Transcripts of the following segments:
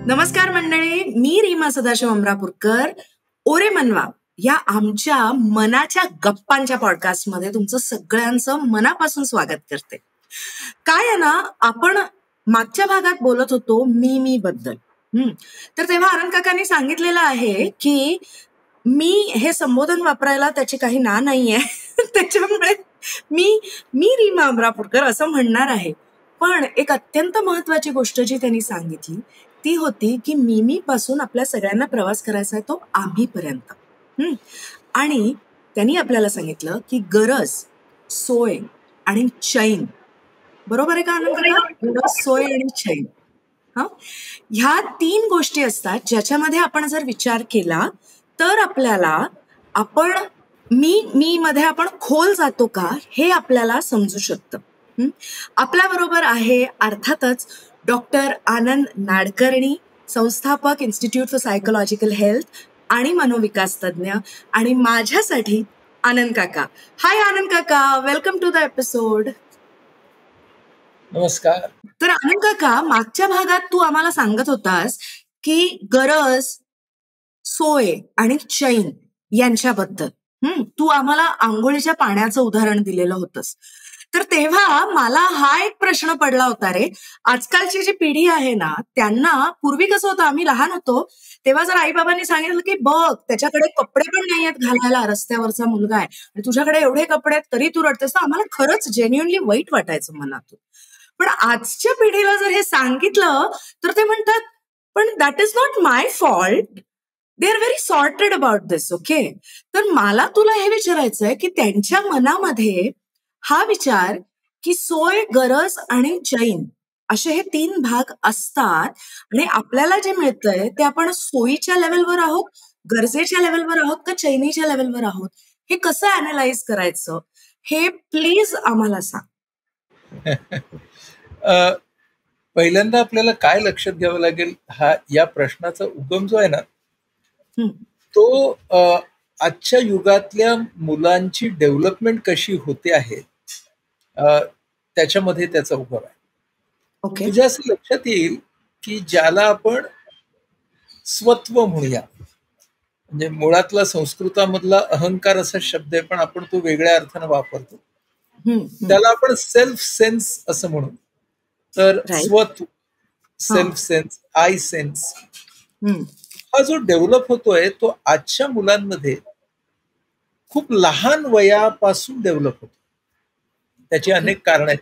नमस्कार मंडळी, मी रीमा सदाशिव अमरापूरकर. ओरे मनवा या आमच्या मनाच्या गप्पांच्या पॉडकास्टमध्ये तुमचं सगळ्यांचं मनापासून स्वागत करते. काय आहे ना, आपण मागच्या भागात बोलत होतो मी बद्दल. तर तेव्हा आनंद काकांनी सांगितलेलं आहे की मी हे संबोधन वापरायला त्याची काही ना नाहीये. त्याच्यामुळे मी रीमा अमरापूरकर असं म्हणणार आहे. पण एक अत्यंत महत्वाची गोष्ट जी त्यांनी सांगितली ती होती की मी पासून आपल्या सगळ्यांना प्रवास करायचा आहे तो आम्हीपर्यंत. आणि त्यांनी आपल्याला सांगितलं की गरज, सोय आणि चैन. बरोबर आहे का आनंद काका? गरज, सोय आणि चैन. ह्या 3 गोष्टी असतात ज्याच्यामध्ये आपण जर विचार केला तर आपल्याला आपण मी मध्ये आपण खोल जातो का हे आपल्याला समजू शकतं. आपल्या बरोबर आहे अर्थातच डॉक्टर आनंद नाडकर्णी, संस्थापक इन्स्टिट्यूट फॉर सायकोलॉजिकल हेल्थ आणि मनोविकास तज्ञ, आणि माझ्यासाठी आनंद काका. हाय आनंद काका, वेलकम टू द एपिसोड. नमस्कार. तर आनंद काका, मागच्या भागात तू आम्हाला सांगत होतास की गरज, सोय आणि चैन यांच्याबद्दल. तू आम्हाला आंघोळीच्या पाण्याचं उदाहरण दिलेलं होतंस. तर तेव्हा मला हा एक प्रश्न पडला होता रे. आजकालची जी पिढी आहे ना, त्यांना पूर्वी कसं होतं, आम्ही लहान होतो तेव्हा जर आई बाबांनी सांगितलं की बघ त्याच्याकडे कपडे पण नाहीयेत घालायला, रस्त्यावरचा मुलगा आहे आणि तुझ्याकडे एवढे कपडे आहेत तरी तू रडतेस, तर आम्हाला खरंच जेन्युइनली वाईट वाटायचं मनातून. पण आजच्या पिढीला जर हे सांगितलं तर ते म्हणतात पण that is not my fault, they are very sorted about this. Okay, तर मला तुला हे विचारायचंय की त्यांच्या मनामध्ये हा विचार की सोय, गरज आणि चैन असे हे 3 भाग असतात आणि आपल्याला जे मिळतंय ते आपण सोयीच्या लेवलवर आहोत, गरजेच्या लेवलवर आहोत का चैनीच्या लेवलवर आहोत, हे कसं अॅनलाइज करायचं हे प्लीज आम्हाला सांग. पहिल्यांदा आपल्याला काय लक्षात घ्यावं लागेल, या प्रश्नाचा उगम जो आहे ना, तो आजच्या युगातल्या मुलांची डेव्हलपमेंट कशी होते आहे त्याच्यामध्ये त्याचा उगम आहे. तुझ्या असं लक्षात येईल की ज्याला आपण स्वत्व म्हणूया, म्हणजे मुळातला संस्कृतामधला अहंकार असा शब्द आहे पण आपण तो वेगळ्या अर्थानं वापरतो. त्याला आपण सेल्फ सेन्स असं म्हणू. तर स्वत्व, सेल्फ सेन्स, आय सेन्स हा जो डेव्हलप होतोय तो आजच्या मुलांमध्ये खूप लहान वयापासून डेव्हलप होतो. त्याची अनेक कारण आहेत.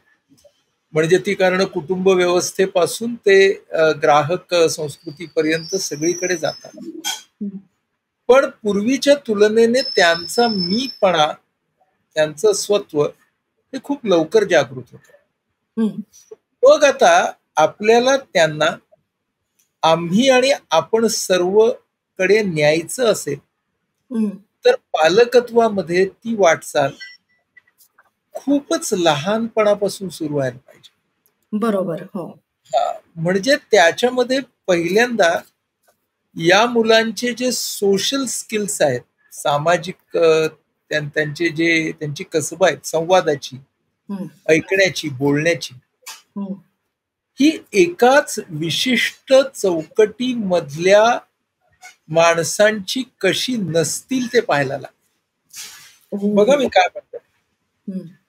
म्हणजे ती कारण कुटुंब व्यवस्थेपासून ते ग्राहक संस्कृतीपर्यंत सगळीकडे जातात. पण पूर्वीच्या तुलनेने त्यांचा मीपणा, त्यांचं स्वत्व हे खूप लवकर जागृत होतं. मग आता आपल्याला त्यांना आम्ही आणि आपण सर्वकडे न्यायचं असेल तर पालकत्वामध्ये ती वाटचाल खूपच लहानपणापासून सुरू व्हायला पाहिजे. बरोबर. हो. म्हणजे त्याच्यामध्ये पहिल्यांदा या मुलांचे जे सोशल स्किल्स आहेत, सामाजिक त्यांची कसबं आहेत, संवादाची, ऐकण्याची, बोलण्याची, ही एकाच विशिष्ट चौकटीमधल्या माणसांची कशी नसतील ते पाहायला लागतं. बघा मी काय म्हणतो.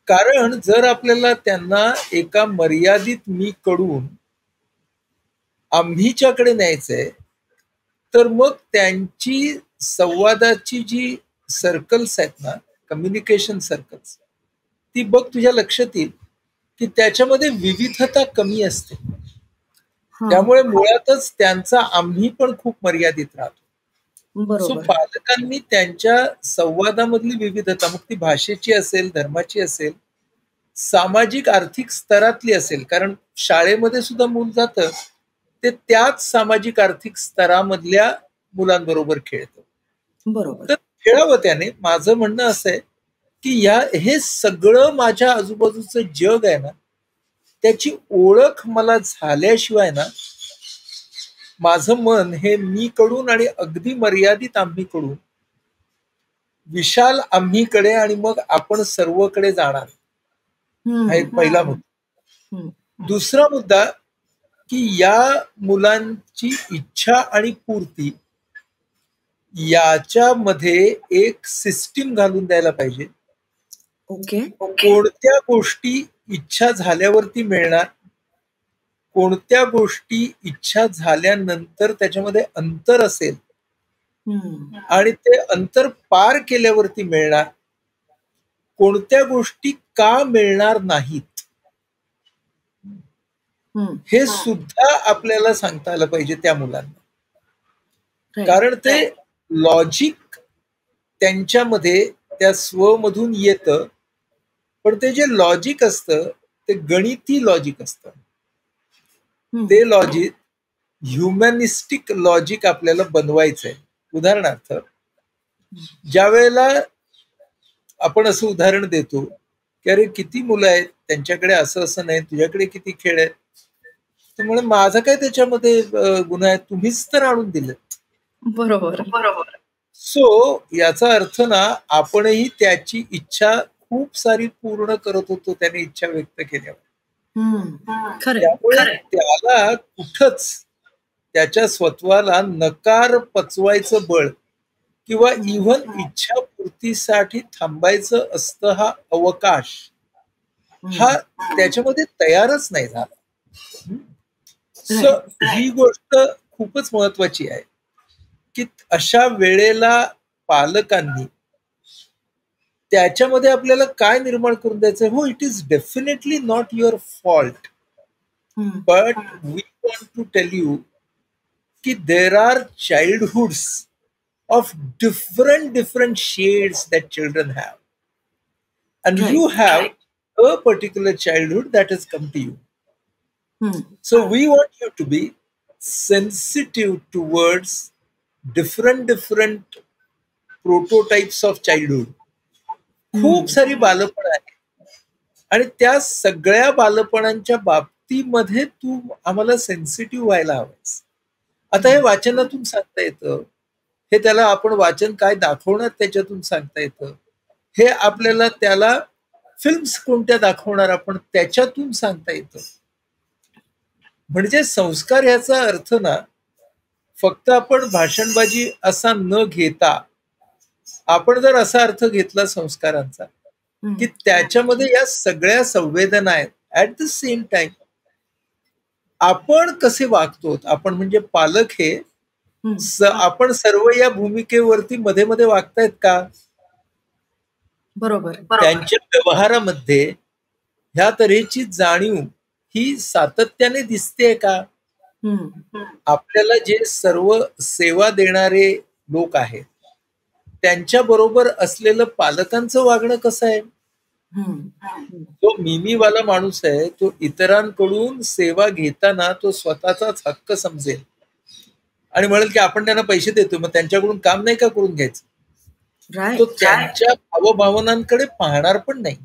कारण जर आपल्याला त्यांना एका मर्यादित मी कडून आम्हीच्याकडे न्यायचंय तर मग त्यांची संवादाची जी सर्कल्स आहेत ना, कम्युनिकेशन सर्कल्स, ती बघ तुझ्या लक्षात येईल की त्याच्यामध्ये विविधता कमी असते. त्यामुळे मुळातच त्यांचा आम्ही पण खूप मर्यादित राहतो. सो पालकांनी त्यांच्या संवादामधली विविधता, मग ती भाषेची असेल, धर्माची असेल, सामाजिक आर्थिक स्तरातली असेल, कारण शाळेमध्ये सुद्धा मूल जातं ते त्याच सामाजिक आर्थिक स्तरामधल्या मुलांबरोबर खेळतं. बरोबर. तर खेळावं त्याने. माझं म्हणणं असं आहे की हे सगळं माझ्या आजूबाजूचं जग आहे ना, त्याची ओळख मला झाल्याशिवाय ना माझं मन हे मी कडून आणि अगदी मर्यादित आम्ही कडून विशाल आम्हीकडे आणि मग आपण सर्वकडे जाणार, हा एक पहिला मुद्दा. दुसरा मुद्दा की या मुलांची इच्छा आणि पूर्ती याच्यामध्ये एक सिस्टीम घालून द्यायला पाहिजे. ओके. कोणत्या गोष्टी इच्छा झाल्यावरती मिळणार, कोणत्या गोष्टी इच्छा झाल्यानंतर त्याच्यामध्ये अंतर असेल आणि ते अंतर पार केल्यावरती मिळणार, कोणत्या गोष्टी का मिळणार नाहीत, हे सुद्धा आपल्याला सांगता आलं पाहिजे त्या मुलांना. कारण ते लॉजिक त्यांच्यामध्ये त्या स्वमधून येतं, पण ते जे लॉजिक असतं ते गणिती लॉजिक असतं. ते लॉजिक ह्युमॅनिस्टिक लॉजिक आपल्याला बनवायचंय. उदाहरणार्थ, ज्या वेळेला आपण असं उदाहरण देतो की अरे किती मुलं आहेत, त्यांच्याकडे असं असं नाही, तुझ्याकडे किती खेळ आहेत, तर म्हणजे माझा काय त्याच्यामध्ये गुन्हा आहे, तुम्हीच तर आणून दिलं. बरोबर. सो याचा अर्थ ना, आपणही त्याची इच्छा खूप सारी पूर्ण करत होतो त्याने इच्छा व्यक्त केल्यावर. त्यामुळे त्याला कुठंच त्याच्या स्वत्वाला नकार पचवायचं बळ किंवा इव्हन इच्छापूर्तीसाठी थांबायचं असतं हा अवकाश हा त्याच्यामध्ये तयारच नाही झाला. सो ही गोष्ट खूपच महत्वाची आहे की अशा वेळेला पालकांनी त्याच्यामध्ये आपल्याला काय निर्माण करून द्यायचं. हो, it is definitely not your fault, but we want to tell you की there are childhoods of different shades that children have, and you have a particular childhood that has come to you. So we want you to be sensitive towards different prototypes of childhood. खूप सारी बालपण आहे आणि त्या सगळ्या बालपणांच्या बाबतीमध्ये तू आम्हाला sensitive व्हायला हवंस. आता हे वाचनातून सांगता येतं, हे त्याला आपण वाचन काय दाखवणार त्याच्यातून सांगता येतं, हे आपल्याला त्याला फिल्म्स कोणत्या दाखवणार आपण त्याच्यातून सांगता येतं. म्हणजे संस्कार ह्याचा अर्थ ना, फक्त आपण भाषणबाजी असा न घेता, आपण जर असा अर्थ घेतला संस्कारांचा की त्याच्यामध्ये या सगळ्या संवेदना आहेत, ऍट द सेम टाइम आपण कसे वागतो, आपण म्हणजे पालक हे आपण सर्व या भूमिकेवरती मध्ये मध्ये वागतायत का. बरोबर. त्यांच्या व्यवहारामध्ये ह्या तऱ्हेची जाणीव ही सातत्याने दिसते का. आपल्याला जे सर्व सेवा देणारे लोक आहेत त्यांच्या बरोबर असलेलं पालकांचं वागणं कसं आहे. जो मिमीवाला माणूस आहे तो इतरांकडून सेवा घेताना तो स्वतःचाच हक्क समजेल आणि म्हणेल की आपण त्यांना पैसे देतो, मग त्यांच्याकडून काम नाही का करून घ्यायचं. तो त्यांच्या भावभावनांकडे पाहणार पण नाही.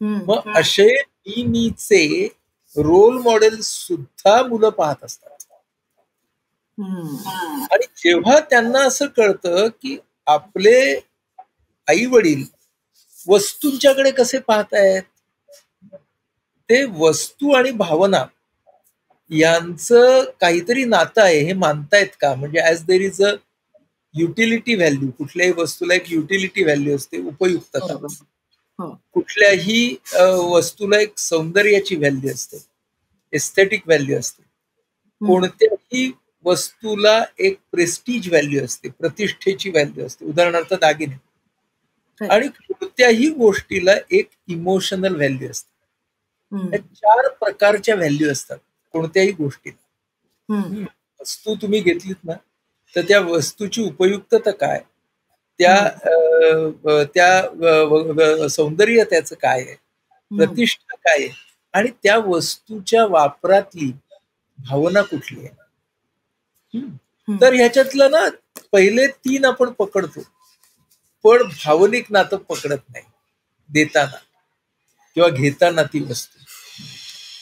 मग असे मीचे रोल मॉडेल सुद्धा मुलं पाहत असतात. आणि जेव्हा त्यांना असं कळतं की आपले आई वडील वस्तूंच्याकडे कसे पाहतायत, ते वस्तू आणि भावना यांचं काहीतरी नातं आहे हे मानतायत का. म्हणजे as there is a utility value, कुठल्याही वस्तूला एक युटिलिटी व्हॅल्यू असते, उपयुक्तता. कुठल्याही वस्तूला एक सौंदर्याची व्हॅल्यू असते, एस्थेटिक व्हॅल्यू असते. कोणत्याही वस्तूला एक प्रेस्टीज व्हॅल्यू असते, प्रतिष्ठेची व्हॅल्यू असते, उदाहरणार्थ दागिने. आणि कोणत्याही गोष्टीला एक इमोशनल व्हॅल्यू असते. या 4 प्रकारच्या व्हॅल्यू असतात कोणत्याही गोष्टीला. वस्तू तुम्ही घेतलीत ना, तर त्या वस्तूची उपयुक्तता काय, त्या सौंदर्य त्याचं काय आहे, प्रतिष्ठा काय आहे, आणि त्या वस्तूच्या वापरातली भावना कुठली आहे. तर ह्याच्यातलं ना पहिले 3 आपण पकडतो, पण भावनिक नातं पकडत नाही देताना किंवा घेताना ती वस्तू.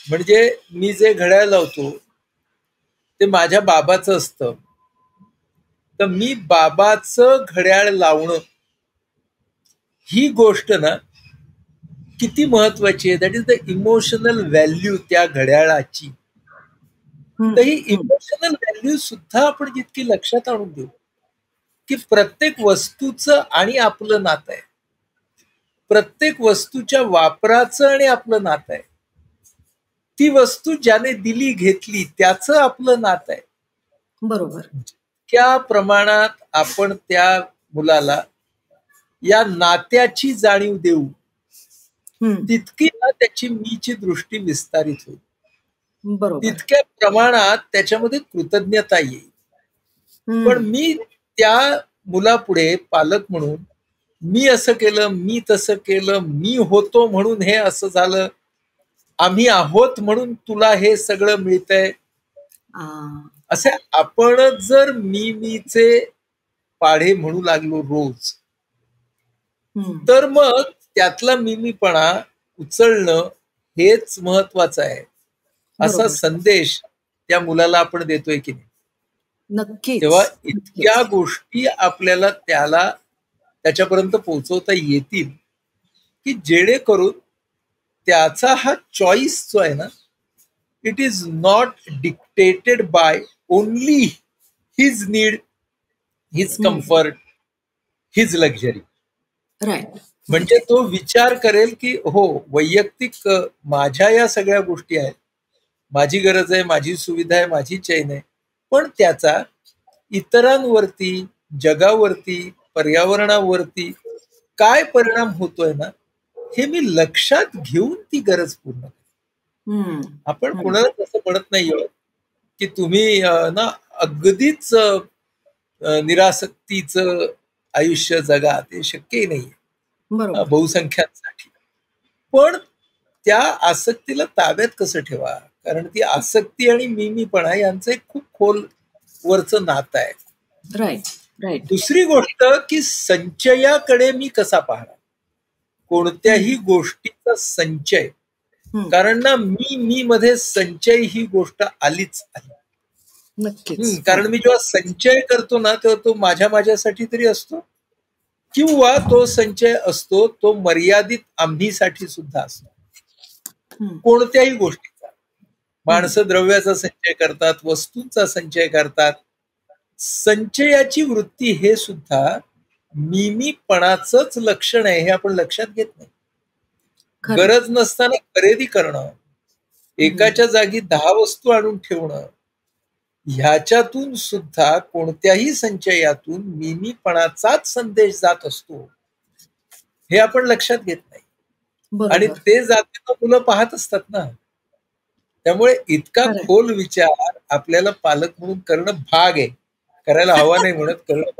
म्हणजे मी जे घड्याळ लावतो ते माझ्या बाबाचं असतं, तर मी बाबाचं घड्याळ लावणं ही गोष्ट ना किती महत्वाची आहे. That is the emotional value त्या घड्याळाची. तर ही इमोशनल व्हॅल्यू सुद्धा आपण जितकी लक्षात आणून देऊ की प्रत्येक वस्तूचं आणि आपलं नातं आहे, प्रत्येक वस्तूच्या वापराचं आणि आपलं नातं आहे, ती वस्तू ज्याने दिली घेतली त्याचं आपलं नातं आहे. बरोबर. त्या प्रमाणात आपण त्या मुलाला या नात्याची जाणीव देऊ तितकी ना त्याची मीची दृष्टी विस्तारित होईल, तितक्या प्रमाणात त्याच्यामध्ये कृतज्ञता येईल. पण मी त्या मुलापुढे पालक म्हणून मी असं केलं, मी तसं केलं, मी होतो म्हणून हे असं झालं, आम्ही आहोत म्हणून तुला हे सगळं मिळतंय, असे आपण जर मीचे पाढे म्हणू लागलो रोज, तर मग त्यातला मिमीपणा उचलणं हेच महत्वाचं आहे, असा संदेश त्या मुलाला आपण देतोय की नाही. नक्की. तेव्हा इतक्या गोष्टी आपल्याला त्याच्यापर्यंत पोहोचवता येतील की जेणेकरून त्याचा हा चॉईस जो आहे ना, it is not dictated by only his need, his comfort, his luxury. म्हणजे तो विचार करेल की हो, वैयक्तिक माझ्या या सगळ्या गोष्टी आहेत, माझी गरज आहे, माझी सुविधा आहे, माझी चैन आहे, पण त्याचा इतरांवरती, जगावरती, पर्यावरणावरती काय परिणाम होतोय ना, हे मी लक्षात घेऊन ती गरज पूर्ण करेन. आपण कोणाला तसं म्हणत नाही की तुम्ही ना अगदीच निरासक्तीचं आयुष्य जगा, ते शक्यही नाहीये बहुसंख्यांसाठी. पण त्या आसक्तीला ताब्यात कसं ठेवा, कारण ती आसक्ती आणि मिमीपणा यांचं एक खूप खोल वरचं नातं आहे. राईट. दुसरी गोष्ट की संचयाकडे मी कसा पाहणार, कोणत्याही गोष्टीचा संचय, कारण ना मी मध्ये संचय ही गोष्ट आलीच आली. नक्कीच. कारण मी जेव्हा संचय करतो ना, तेव्हा तो माझ्यासाठी तरी असतो, किंवा तो संचय असतो तो मर्यादित आम्हीसाठी सुद्धा असतो. कोणत्याही गोष्टीचा, माणसं द्रव्याचा संचय करतात, वस्तूंचा संचय करतात. संचयाची वृत्ती हे सुद्धा मिमीपणाचंच लक्षण आहे, हे आपण लक्षात घेत नाही. गरज नसताना खरेदी करणं, एकाच्या जागी 10 वस्तू आणून ठेवणं, ह्याच्यातून सुद्धा कोणत्याही संचयातून मिमीपणाचाच संदेश जात असतो, हे आपण लक्षात घेत नाही. आणि ते जाताना मुलं पाहत असतात ना. त्यामुळे इतका खोल विचार आपल्याला पालक म्हणून करणं भाग आहे, करायला हवा नाही म्हणत, करणं.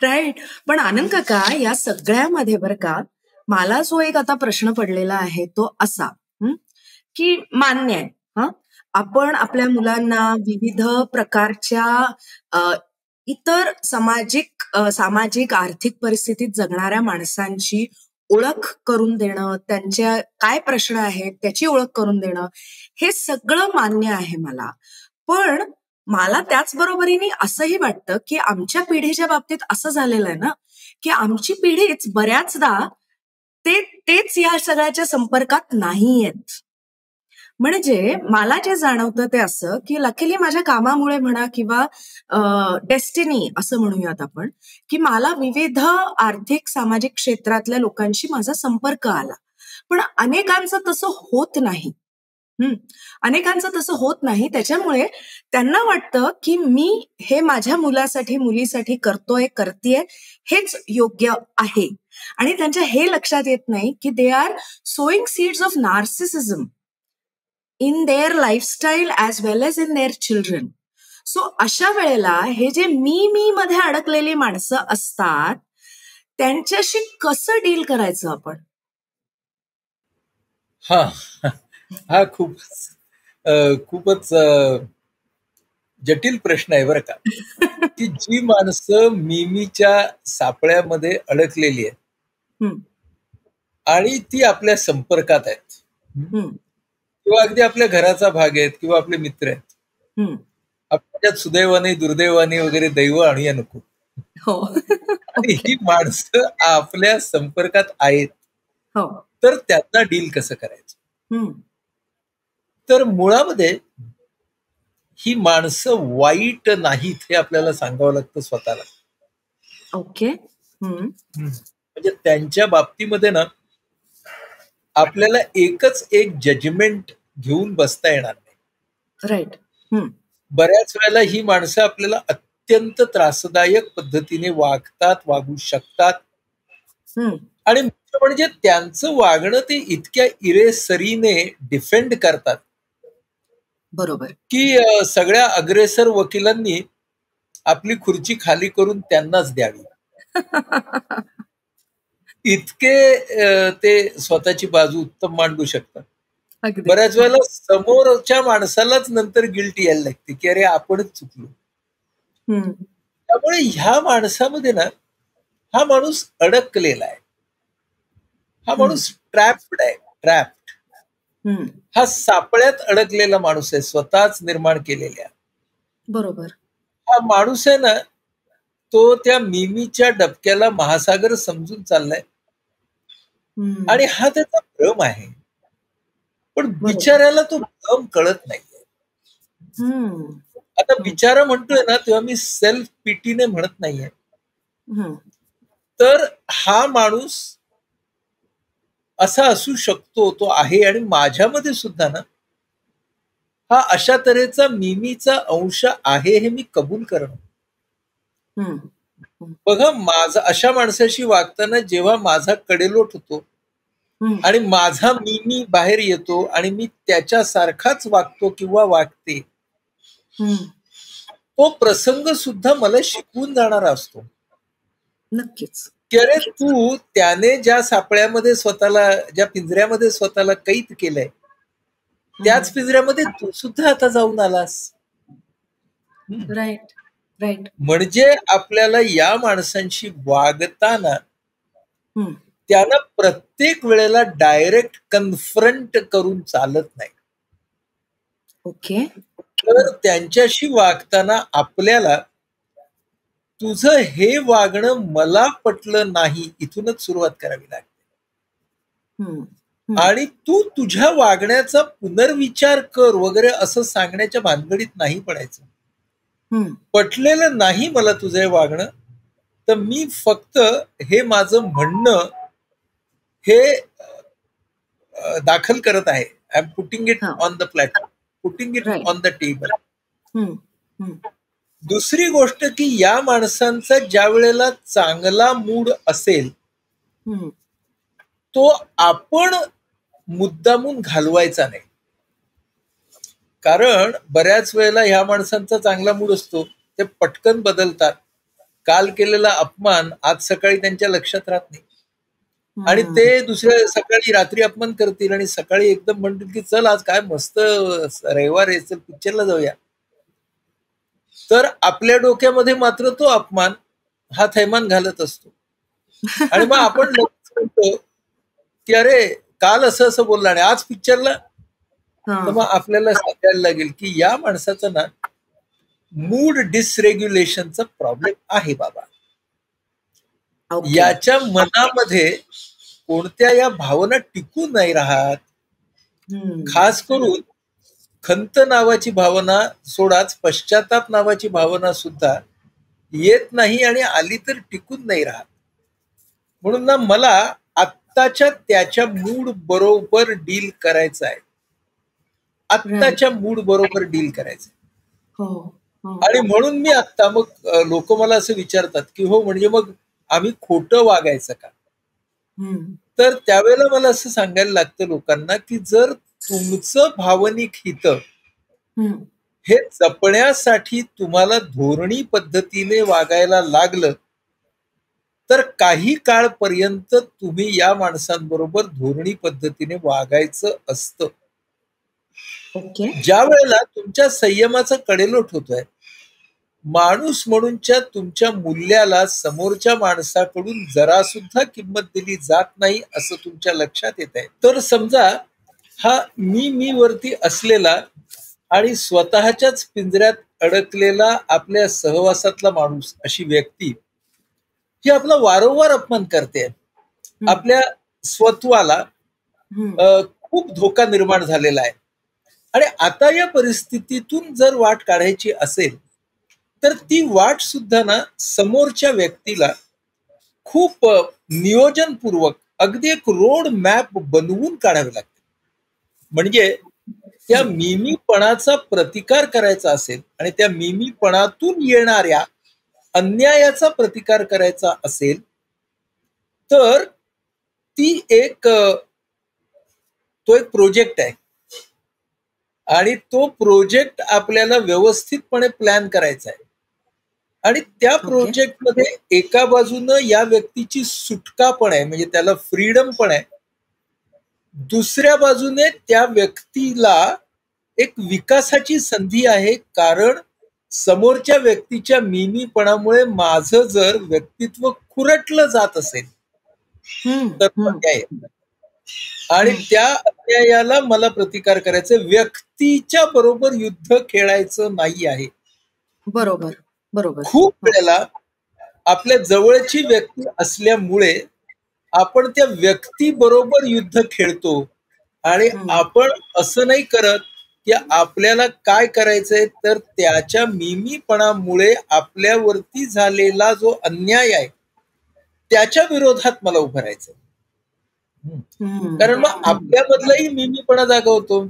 राईट. पण आनंद काका, या सगळ्यामध्ये बरं का, मला जो एक आता प्रश्न पडलेला आहे तो असा की मान्य आहे, आपण आपल्या मुलांना विविध प्रकारच्या इतर सामाजिक आर्थिक परिस्थितीत जगणाऱ्या माणसांची ओळख करून देणं, त्यांच्या काय प्रश्न आहेत त्याची ओळख करून देणं, हे सगळं मान्य आहे मला. पण मला त्याचबरोबरीने असंही वाटतं की आमच्या पिढीच्या बाबतीत असं झालेलं आहे ना, की आमची पिढीच बऱ्याचदा तेच या सगळ्याच्या संपर्कात नाहीयेत. म्हणजे मला जे जाणवतं ते असं की लकीली माझ्या कामामुळे म्हणा किंवा डेस्टिनी असं म्हणूयात आपण, की मला विविध आर्थिक सामाजिक क्षेत्रातल्या लोकांशी माझा संपर्क आला. पण अनेकांचं तसं होत नाही. अनेकांचं तसं होत नाही. त्याच्यामुळे त्यांना वाटतं की मी हे माझ्या मुलासाठी मुलीसाठी करतेय हेच योग्य आहे. आणि त्यांच्या हे लक्षात येत नाही की they are sowing seeds of narcissism in their lifestyle as well as in their children. So अशा वेळेला हे जे मी मध्ये अडकलेली माणसं असतात त्यांच्याशी कसं डील करायचं आपण? हा खूपच जटिल प्रश्न आहे बरं का. की जी माणसं मिमीच्या सापळ्यामध्ये अडकलेली आहेत आणि ती आपल्या संपर्कात आहेत, किंवा अगदी आपल्या घराचा भाग आहेत, किंवा आपले मित्र आहेत, आपल्यात सुदैवाने दुर्दैवाने वगैरे दैव आणूया नको, आणि ही माणसं आपल्या संपर्कात आहेत, तर त्यांना डील कसं करायचं? तर मुळामध्ये ही माणसं वाईट नाहीत हे आपल्याला सांगावं लागतं स्वतःला. ओके. म्हणजे त्यांच्या बाबतीमध्ये ना आपल्याला एकच एक जजमेंट घेऊन बसता येणार नाही. राईट. बऱ्याच वेळेला ही माणसं आपल्याला अत्यंत त्रासदायक पद्धतीने वागतात, वागू शकतात. आणि म्हणजे त्यांचं वागणं ते इतक्या इरेसरीने डिफेंड करतात, बरोबर, की सगळ्या अग्रेसर वकिलांनी आपली खुर्ची खाली करून त्यांनाच द्यावी. इतके ते स्वतःची बाजू उत्तम मांडू शकतात. बऱ्याच वेळेला समोरच्या माणसालाच नंतर गिल्ट यायला लागते, की अरे आपणच चुकलो. त्यामुळे ह्या माणसामध्ये ना हा माणूस अडकलेला आहे, हा माणूस ट्रॅप्ड आहे. ट्रॅप्ड हा सापळ्यात अडकलेला माणूस आहे, स्वतःच निर्माण केलेल्या. बरोबर. हा माणूस आहे ना, तो त्या मिमीच्या डबक्याला महासागर समजून चाललाय आणि हा त्याचा भ्रम आहे. पण बिचाऱ्याला तो भ्रम कळत नाहीये. आता बिचारा म्हणतोय ना, तेव्हा मी सेल्फ पिटीने म्हणत नाहीये. तर हा माणूस असा असू शकतो, तो आहे. आणि माझ्यामध्ये सुद्धा ना हा अशा तऱ्हेचा मिमीचा अंश आहे हे मी कबूल करणं. बघा, माझा अशा माणसाशी वागताना जेव्हा माझा कडेलोट होतो आणि माझा मिमी बाहेर येतो आणि मी त्याच्यासारखाच वागतो किंवा वागते, तो प्रसंग सुद्धा मला शिकवून जाणारा असतो. नक्कीच. की अरे तू त्याने ज्या सापळ्यामध्ये स्वतःला, ज्या पिंजऱ्यामध्ये स्वतःला कैद केलंय, त्याच पिंजऱ्यामध्ये तू सुद्धा आता जाऊन आलास. Right, right. म्हणजे आपल्याला या माणसांशी वागताना त्यांना प्रत्येक वेळेला डायरेक्ट कन्फ्रंट करून चालत नाही. ओके. तर त्यांच्याशी वागताना आपल्याला तुझं हे वागणं मला पटलं नाही इथूनच सुरुवात करावी लागते. आणि तू तुझ्या वागण्याचा पुनर्विचार कर वगैरे असं सांगण्याच्या भानगडीत नाही पडायचं. पटलेलं नाही मला तुझं हे वागणं, तर मी फक्त हे माझं म्हणणं हे दाखल करत आहे. I am putting it on the platform, putting it on the table. दुसरी गोष्ट की या माणसांचा ज्या वेळेला चांगला मूड असेल तो आपण मुद्दामून घालवायचा नाही. कारण बऱ्याच वेळेला ह्या माणसांचा चांगला मूड असतो, ते पटकन बदलतात. काल केलेला अपमान आज सकाळी त्यांच्या लक्षात राहत नाही आणि ते दुसऱ्या सकाळी रात्री अपमान करतील आणि सकाळी एकदम म्हणतील की चल आज काय मस्त रविवार आहे, चल पिक्चरला जाऊया. तर आपल्या डोक्यामध्ये मात्र तो अपमान हा थैमान घालत असतो आणि मग आपण म्हणतो की अरे काल असं असं बोलला आणि आज पिक्चरला. तर मग आपल्याला सांगायला लागेल की या माणसाचा ना मूड डिसरेग्युलेशनचा प्रॉब्लेम आहे बाबा. याच्या मनामध्ये कोणत्या या भावना टिकून नाही राहत. खास करून खंत नावाची भावना सोडाच, पश्चाताप नावाची भावना सुद्धा येत नाही आणि आली तर टिकून नाही राहत. म्हणून ना मला आत्ताच्या त्याच्या मूड बरोबर डील करायचं आहे. आत्ताच्या मूड बरोबर डील करायचं. आणि म्हणून मी आता मग लोक मला असं विचारतात की हो म्हणजे मग आम्ही खोटं वागायचं का. तर त्यावेळेला मला असं सांगायला लागतं लोकांना की जर तुमचं भावनिक हित हे जपण्यासाठी तुम्हाला धोरणी पद्धतीने वागायला लागलं तर काही काळपर्यंत तुम्ही या माणसांबरोबर धोरणी पद्धतीने वागायचं असतं. ज्या वेळेला तुमच्या संयमाचा कडेलोट होतोय, माणूस म्हणूनच्या तुमच्या मूल्याला समोरच्या माणसाकडून जरा सुद्धा किंमत दिली जात नाही असं तुमच्या लक्षात येत आहे, तर समजा हा मी वरती असलेला आणि स्वतःच्याच पिंजऱ्यात अडकलेला आपल्या सहवासातला माणूस, अशी व्यक्ती ही आपला वारंवार अपमान करते. आपल्या स्वत्वाला खूप धोका निर्माण झालेला आहे आणि आता या परिस्थितीतून जर वाट काढायची असेल तर ती वाट सुद्धा ना समोरच्या व्यक्तीला खूप नियोजनपूर्वक अगदी एक रोड मॅप बनवून काढावे लागते. म्हणजे त्या मिमीपणाचा प्रतिकार करायचा असेल आणि त्या मिमीपणातून येणाऱ्या अन्यायाचा प्रतिकार करायचा असेल तर ती तो एक प्रोजेक्ट आहे आणि तो प्रोजेक्ट आपल्याला व्यवस्थितपणे प्लॅन करायचा आहे. आणि त्या प्रोजेक्टमध्ये एका बाजूनं या व्यक्तीची सुटका पण आहे, म्हणजे त्याला फ्रीडम पण आहे. दुसऱ्या बाजूने त्या व्यक्तीला एक विकासाची संधी आहे, कारण समोरच्या व्यक्तीच्या मिमीपणामुळे माझं जर व्यक्तित्व खुरटलं जात असेल तर अन्याय आणि त्या अन्यायाला मला प्रतिकार करायचं, व्यक्तीच्या बरोबर युद्ध खेळायचं नाही आहे. बरोबर बरोबर. खूप वेळेला आपल्या जवळची व्यक्ती असल्यामुळे आपण त्या व्यक्ती बरोबर युद्ध खेळतो आणि आपण असं नाही करत की आपल्याला काय करायचंय, तर त्याच्या मिमीपणामुळे आपल्यावरती झालेला जो अन्याय आहे त्याच्या विरोधात मला उभं राहायचं. कारण मग आपल्यामधलाही मिमीपणा जागवतो,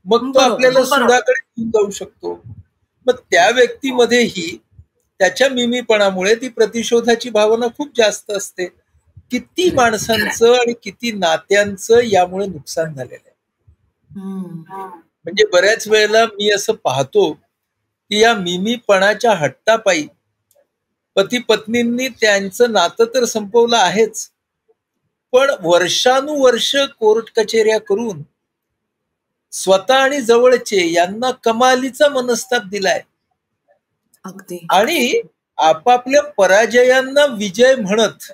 मग तो आपल्याला सुडाकडे घेऊन जाऊ शकतो. मग त्या व्यक्तीमध्येही त्याच्या मिमीपणामुळे ती प्रतिशोधाची भावना खूप जास्त असते. किती माणसांचं आणि किती नात्यांचं यामुळे नुकसान झालेलं आहे. म्हणजे बऱ्याच वेळेला मी असं पाहतो की या मिमीपणाच्या हट्टापायी पती पत्नींनी त्यांचं नातं तर संपवलं आहेच, पण वर्षानुवर्ष कोर्ट कचेऱ्या करून स्वतः आणि जवळचे यांना कमालीचा मनस्ताप दिलाय आणि आपापल्या पराजयांना विजय म्हणत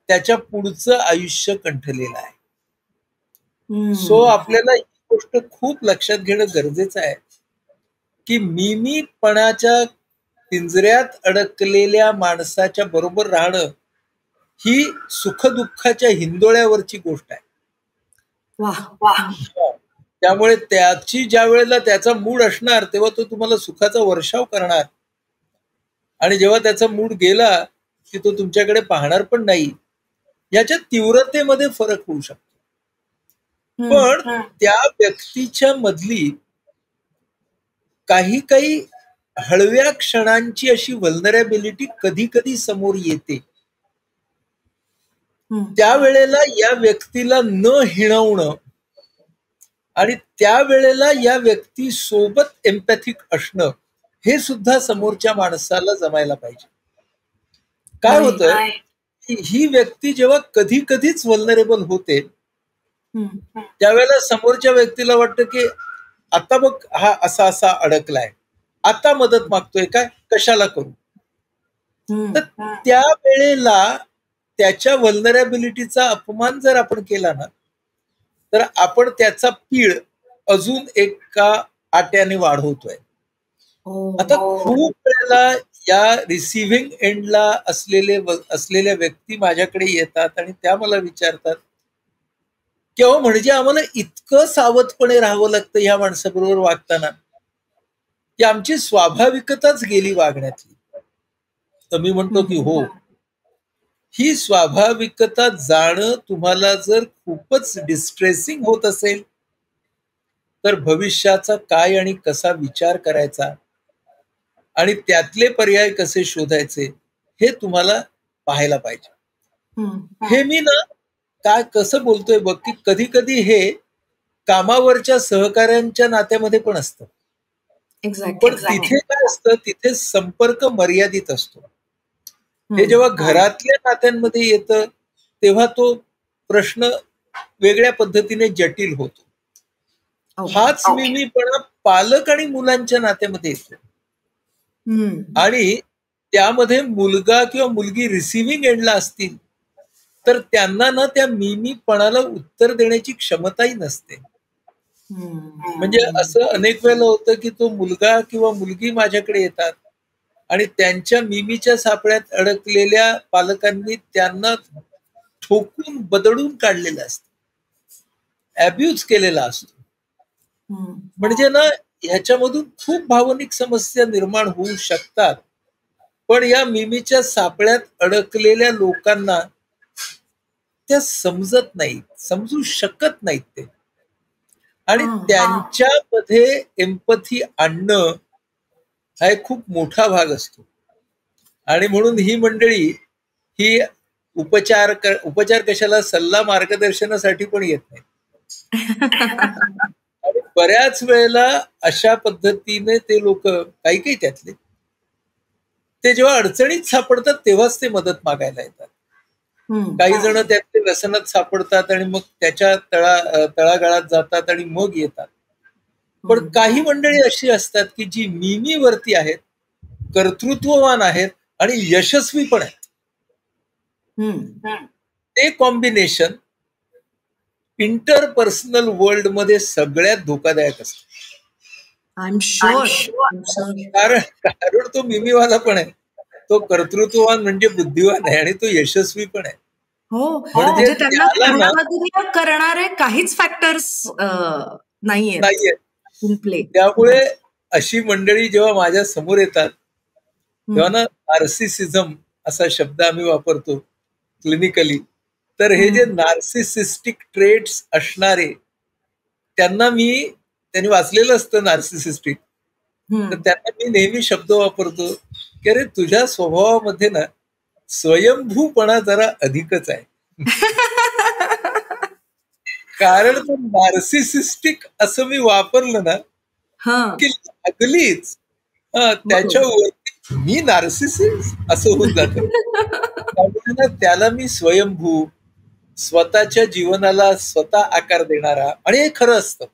त्याच्या पुढचं आयुष्य कंठलेलं आहे. सो आपल्याला ही गोष्ट खूप लक्षात घेणं गरजेचं आहे की मिमीपणाच्या पिंजऱ्यात अडकलेल्या माणसाच्या बरोबर राहणं ही सुखदुःखाच्या हिंदोळ्यावरची गोष्ट आहे. त्यामुळे त्याची ज्या वेळेला त्याचा मूड असणार तेव्हा तो तुम्हाला सुखाचा वर्षाव करणार आणि जेव्हा त्याचा मूड गेला की तो तुमच्याकडे पाहणार पण नाही. याच्या तीव्रतेमध्ये फरक होऊ शकतो. पण त्या व्यक्तीच्या मधली काही काही हळव्या क्षणांची अशी व्हल्नरेबिलिटी कधी कधी समोर येते. त्यावेळेला या व्यक्तीला न हिणवणं आणि त्यावेळेला या व्यक्ती सोबत एम्पॅथिक असणं हे सुद्धा समोरच्या माणसाला जमायला पाहिजे. काय होतं ही व्यक्ती जेव्हा कधी कधीच व्हल्नरेबल होते त्यावेळेला समोरच्या व्यक्तीला वाटतं की आता बघ हा असा असा अडकलाय, आता मदत मागतोय, काय कशाला करू. तर त्या वेळेला त्याच्या व्हल्नरेबिलिटीचा अपमान जर आपण केला ना तर आपण त्याचा पीळ अजून एका आट्याने वाढवतोय. आता खूप वेळेला या रिसिव्हिंग एंडला असलेल्या व्यक्ती माझ्याकडे येतात आणि त्या मला विचारतात किंवा म्हणजे आम्हाला इतकं सावधपणे राहावं लागतं ह्या माणसाबरोबर वागताना की आमची स्वाभाविकताच गेली वागण्यातली. तर मी म्हणतो की हो, ही स्वाभाविकता जाणं तुम्हाला जर खूपच डिस्ट्रेसिंग होत असेल तर भविष्याचा काय आणि कसा विचार करायचा आणि त्यातले पर्याय कसे शोधायचे हे तुम्हाला पाहायला पाहिजे. हे मी ना काय कसं बोलतोय बघ की कधी कधी हे कामावरच्या सहकाऱ्यांच्या नात्यामध्ये पण असतं. पण तिथे काय असतं, तिथे संपर्क मर्यादित असतो. हे जेव्हा घरातल्या नात्यांमध्ये येतं तेव्हा तो प्रश्न वेगळ्या पद्धतीने जटिल होतो. हाच मिमीपणा पालक आणि मुलांच्या नात्यामध्ये येतो आणि त्यामध्ये मुलगा किंवा मुलगी रिसिव्हिंग एंडला असतील तर त्यांना ना त्या मिमीपणाला उत्तर देण्याची क्षमताही नसते. म्हणजे असं अनेक वेळेला होतं की तो मुलगा किंवा मुलगी माझ्याकडे येतात आणि त्यांच्या मिमीच्या सापळ्यात अडकलेल्या पालकांनी त्यांना ठोकून बदडून काढलेलं असतं, अब्यूज केलेला असतो. म्हणजे ना ह्याच्यामधून खूप भावनिक समस्या निर्माण होऊ शकतात. पण या मिमीच्या सापळ्यात अडकलेल्या लोकांना त्या समजत नाहीत, समजू शकत नाहीत ते. आणि त्यांच्यामध्ये एम्पथी आणणं हा एक खूप मोठा भाग असतो. आणि म्हणून ही मंडळी ही उपचार कशाला, सल्ला मार्गदर्शनासाठी पण येत नाही. आणि बऱ्याच वेळेला अशा पद्धतीने ते लोक काही त्यातले ते जेव्हा अडचणीत सापडतात तेव्हाच ते मदत मागायला येतात. काही जण त्यातले व्यसनात सापडतात आणि मग त्याच्या तळागाळात जातात आणि मग येतात. पण काही मंडळी अशी असतात की जी मिमीवरती आहेत, कर्तृत्ववान आहेत आणि यशस्वी पण आहेत. ते कॉम्बिनेशन इंटरपर्सनल वर्ल्ड मध्ये सगळ्यात धोकादायक असतं. कारण तो मिमीवाला पण आहे, तो कर्तृत्ववान म्हणजे बुद्धिवान आहे आणि तो यशस्वी पण आहे. हो, म्हणजे त्यांना करणारे काहीच फॅक्टर्स नाहीये. त्यामुळे अशी मंडळी जेव्हा माझ्या समोर येतात तेव्हा ना नार्सिसिझम असा शब्द आम्ही वापरतो क्लिनिकली. तर हे जे नार्सिसिस्टिक ट्रेट्स असणारे त्यांनी वाचलेलं असतं नार्सिसिस्टिक, तर त्यांना मी नेहमी शब्द वापरतो की अरे तुझ्या स्वभावामध्ये ना स्वयंभूपणा जरा अधिकच आहे. कारण तो नार्सिसिस्टिक असं मी वापरलं ना की अगलीच त्याच्यावरती मी नार्सिसिस्ट असं होऊन जातं. त्यामुळे त्याला मी स्वयंभू, स्वतःच्या जीवनाला स्वतः आकार देणारा, आणि हे खरं असतं,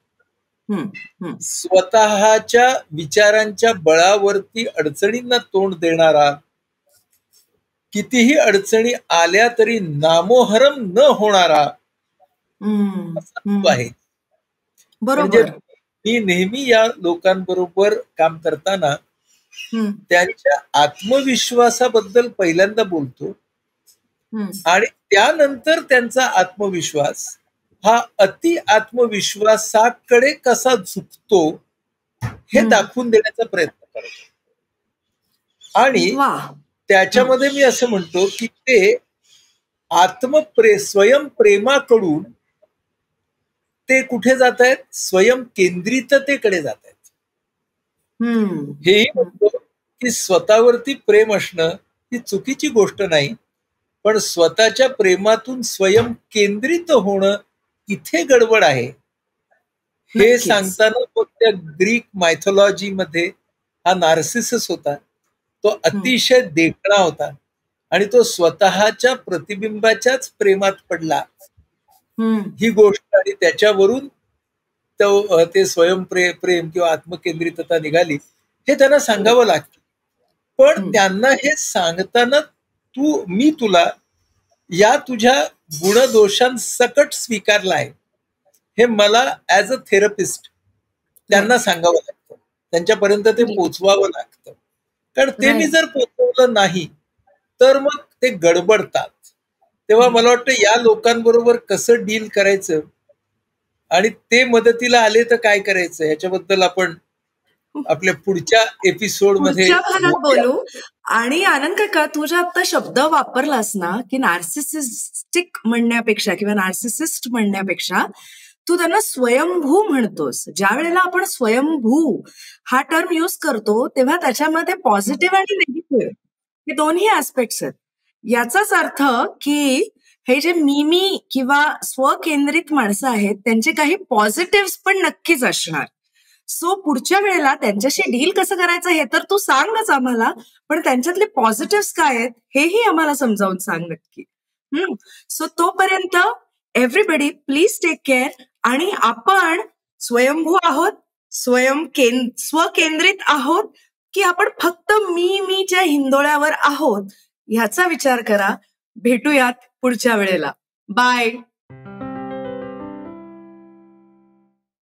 स्वतःच्या विचारांच्या बळावरती अडचणींना तोंड देणारा, कितीही अडचणी आल्या तरी नामोहरम न होणारा आहे. म्हणजे मी नेहमी या लोकांबरोबर काम करताना त्यांच्या आत्मविश्वासाबद्दल पहिल्यांदा बोलतो आणि त्यानंतर त्यांचा आत्मविश्वास हा अति आत्मविश्वासाकडे कसा झुकतो हे दाखवून देण्याचा प्रयत्न करतो. आणि त्याच्यामध्ये मी असं म्हणतो की ते स्वयंप्रेमाकडून ते कुठे जात आहेत, स्वयंकेंद्रिततेकडे जात आहेत. हेही म्हणतो की स्वतःवरती प्रेम असणं ही चुकीची गोष्ट नाही, पण स्वतःच्या प्रेमातून स्वयं केंद्रित होणं इथे गडबड आहे. हे सांगताना तो त्या ग्रीक मायथॉलॉजी मध्ये हा नार्सिसस होता, तो अतिशय देखणा होता आणि तो स्वतःच्या प्रतिबिंबाच्याच प्रेमात पडला ही गोष्ट, आणि त्याच्यावरून ते प्रेम किंवा आत्मकेंद्रितता निघाली हे त्यांना सांगावं लागतं. पण त्यांना हे सांगताना मी तुला या तुझ्या गुणदोषांसकट स्वीकारला आहे हे मला ऍज अ थेरपिस्ट त्यांना सांगावं लागतं, त्यांच्यापर्यंत ते पोचवावं लागतं. कारण ते मी जर पोचवलं नाही तर मग ते गडबडतात. तेव्हा मला वाटतं या लोकांबरोबर कसं डील करायचं आणि ते मदतीला आले तर काय करायचं याच्याबद्दल आपण आपल्या पुढच्या एपिसोड मध्ये बोलू. आणि आनंद काका, तू जे आता शब्द वापरलास ना की नार्सिसिस्टिक म्हणण्यापेक्षा किंवा नार्सिसिस्ट म्हणण्यापेक्षा तू त्यांना स्वयंभू म्हणतोस. ज्या वेळेला आपण स्वयंभू हा टर्म यूज करतो तेव्हा त्याच्यामध्ये पॉझिटिव्ह आणि निगेटिव्ह हे दोन्ही ऍस्पेक्ट्स आहेत. याचाच अर्थ की हे जे मिमी किंवा स्वकेंद्रित माणसं आहेत त्यांचे काही पॉझिटिव्ह पण नक्कीच असणार. सो पुढच्या वेळेला त्यांच्याशी डील कसं करायचं हे तर तू सांगच आम्हाला, पण त्यांच्यातले पॉझिटिव्ह काय आहेत हेही आम्हाला समजावून सांग नक्की. सो तोपर्यंत एव्हरीबडी प्लीज टेक केअर. आणि आपण स्वयंभू आहोत, स्वकेंद्रित आहोत की आपण फक्त मीच्या हिंदोळ्यावर आहोत ह्याचा विचार करा. भेटूयात पुढच्या वेळेला. बाय.